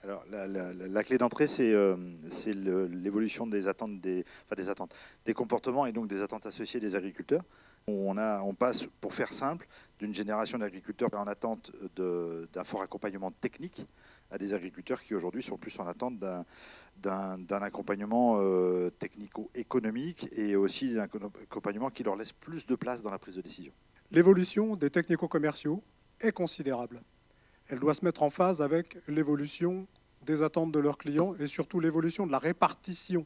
Alors, la clé d'entrée, c'est l'évolution des attentes, des comportements et donc des attentes associées des agriculteurs. On passe, pour faire simple, d'une génération d'agriculteurs en attente d'un fort accompagnement technique à des agriculteurs qui aujourd'hui sont plus en attente d'un accompagnement technico-économique et aussi d'un accompagnement qui leur laisse plus de place dans la prise de décision. L'évolution des technico-commerciaux est considérable. Elle doit se mettre en phase avec l'évolution des attentes de leurs clients et surtout l'évolution de la répartition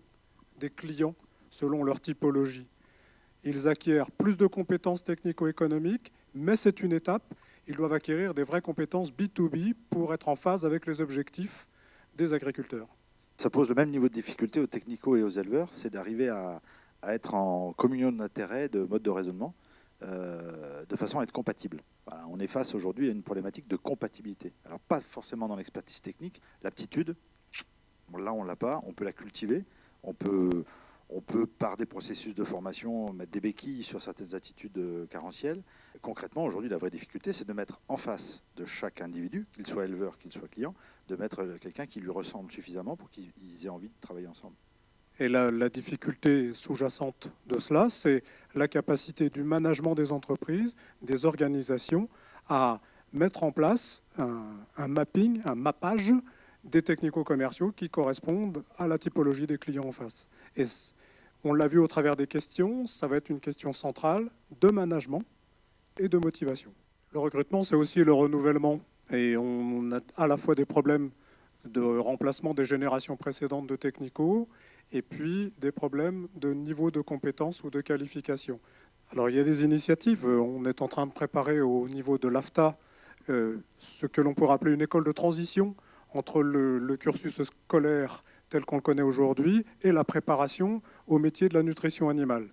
des clients selon leur typologie. Ils acquièrent plus de compétences technico-économiques, mais c'est une étape. Ils doivent acquérir des vraies compétences B2B pour être en phase avec les objectifs des agriculteurs. Ça pose le même niveau de difficulté aux technicos et aux éleveurs, c'est d'arriver à être en communion d'intérêts, de mode de raisonnement, de façon à être compatible. Voilà, on est face aujourd'hui à une problématique de compatibilité. Alors pas forcément dans l'expertise technique, l'aptitude, là on ne l'a pas, on peut la cultiver, on peut par des processus de formation mettre des béquilles sur certaines attitudes carentielles. Concrètement, aujourd'hui, la vraie difficulté, c'est de mettre en face de chaque individu, qu'il soit éleveur, qu'il soit client, de mettre quelqu'un qui lui ressemble suffisamment pour qu'ils aient envie de travailler ensemble. Et la difficulté sous-jacente de cela, c'est la capacité du management des entreprises, des organisations, à mettre en place un mapping, un mappage des technico-commerciaux qui correspondent à la typologie des clients en face. Et on l'a vu au travers des questions, ça va être une question centrale de management et de motivation. Le recrutement, c'est aussi le renouvellement. Et on a à la fois des problèmes de remplacement des générations précédentes de technicaux et puis des problèmes de niveau de compétence ou de qualification. Alors il y a des initiatives. On est en train de préparer au niveau de l'AFTA ce que l'on pourrait appeler une école de transition entre le cursus scolaire tel qu'on le connaît aujourd'hui et la préparation au métier de la nutrition animale.